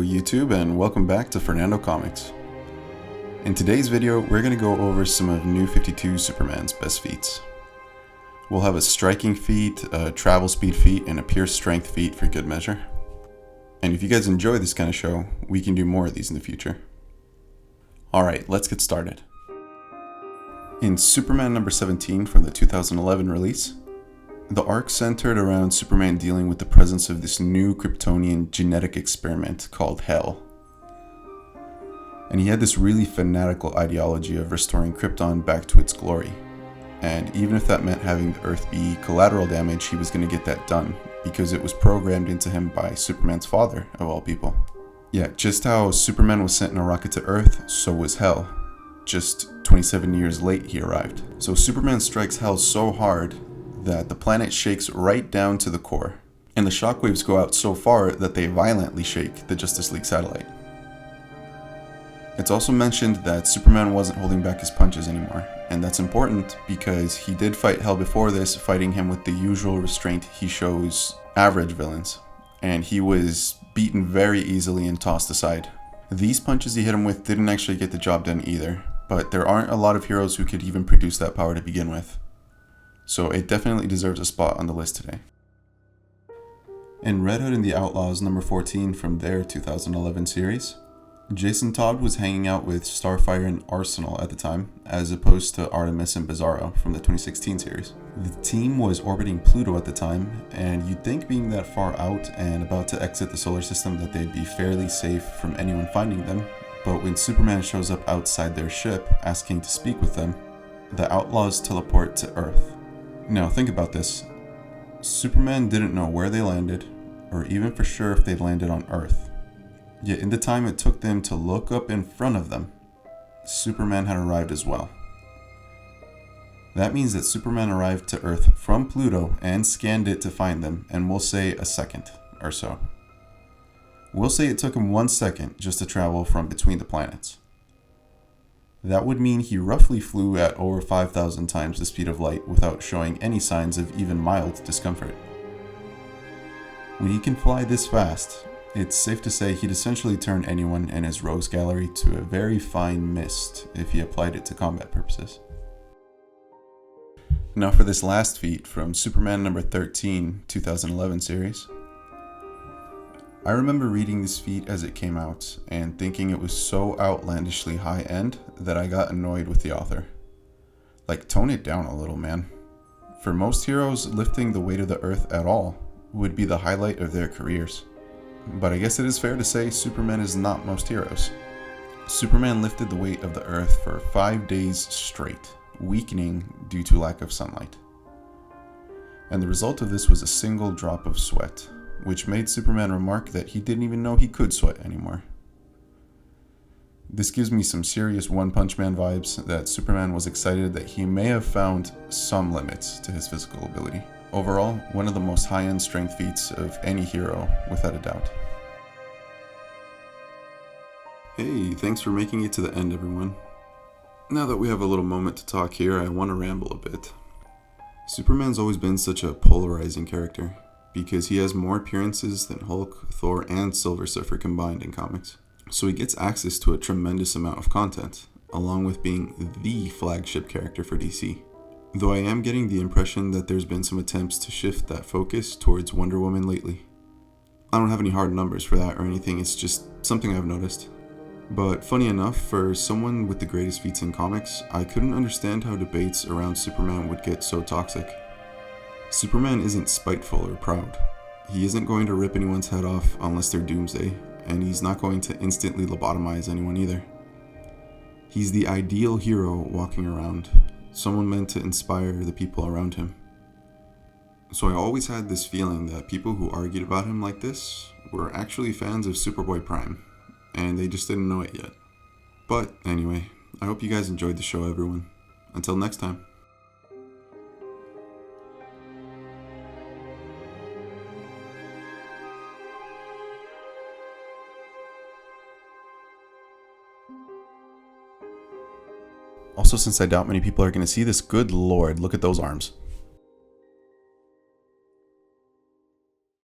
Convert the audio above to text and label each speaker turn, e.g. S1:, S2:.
S1: YouTube, and welcome back to Fernando Comics. In today's video, we're going to go over some of New 52 Superman's best feats. We'll have a striking feat, a travel speed feat, and a pure strength feat for good measure. And if you guys enjoy this kind of show, we can do more of these in the future. Alright, let's get started. In Superman number 17 from the 2011 release, the arc centered around Superman dealing with the presence of this new Kryptonian genetic experiment called Hell. And he had this really fanatical ideology of restoring Krypton back to its glory. And even if that meant having the Earth be collateral damage, he was going to get that done, because it was programmed into him by Superman's father, of all people. Yeah, just how Superman was sent in a rocket to Earth, so was Hell. Just 27 years late he arrived. So Superman strikes Hell so hard that the planet shakes right down to the core, and the shockwaves go out so far that they violently shake the Justice League satellite. It's also mentioned that Superman wasn't holding back his punches anymore, and that's important because he did fight Hell before this, fighting him with the usual restraint he shows average villains, and he was beaten very easily and tossed aside. These punches he hit him with didn't actually get the job done either, but there aren't a lot of heroes who could even produce that power to begin with. So it definitely deserves a spot on the list today. In Red Hood and The Outlaws number 14 from their 2011 series, Jason Todd was hanging out with Starfire and Arsenal at the time, as opposed to Artemis and Bizarro from the 2016 series. The team was orbiting Pluto at the time, and you'd think being that far out and about to exit the solar system that they'd be fairly safe from anyone finding them, but when Superman shows up outside their ship asking to speak with them, the Outlaws teleport to Earth. Now think about this. Superman didn't know where they landed, or even for sure if they'd landed on Earth. Yet in the time it took them to look up in front of them, Superman had arrived as well. That means that Superman arrived to Earth from Pluto and scanned it to find them, and we'll say a second or so. We'll say it took him 1 second just to travel from between the planets. That would mean he roughly flew at over 5,000 times the speed of light without showing any signs of even mild discomfort. When he can fly this fast, it's safe to say he'd essentially turn anyone in his rogues gallery to a very fine mist if he applied it to combat purposes. Now for this last feat from Superman number 13, 2011 series. I remember reading this feat as it came out and thinking it was so outlandishly high-end that I got annoyed with the author. Like, tone it down a little, man. For most heroes, lifting the weight of the Earth at all would be the highlight of their careers. But I guess it is fair to say Superman is not most heroes. Superman lifted the weight of the Earth for 5 days straight, weakening due to lack of sunlight. And the result of this was a single drop of sweat, which made Superman remark that he didn't even know he could sweat anymore. This gives me some serious One Punch Man vibes that Superman was excited that he may have found some limits to his physical ability. Overall, one of the most high-end strength feats of any hero, without a doubt. Hey, thanks for making it to the end, everyone. Now that we have a little moment to talk here, I want to ramble a bit. Superman's always been such a polarizing character, because he has more appearances than Hulk, Thor, and Silver Surfer combined in comics. So he gets access to a tremendous amount of content, along with being the flagship character for DC. Though I am getting the impression that there's been some attempts to shift that focus towards Wonder Woman lately. I don't have any hard numbers for that or anything, it's just something I've noticed. But funny enough, for someone with the greatest feats in comics, I couldn't understand how debates around Superman would get so toxic. Superman isn't spiteful or proud. He isn't going to rip anyone's head off unless they're Doomsday, and he's not going to instantly lobotomize anyone either. He's the ideal hero walking around, someone meant to inspire the people around him. So I always had this feeling that people who argued about him like this were actually fans of Superboy Prime, and they just didn't know it yet. But anyway, I hope you guys enjoyed the show, everyone. Until next time. Also, since I doubt many people are going to see this, good lord, look at those arms.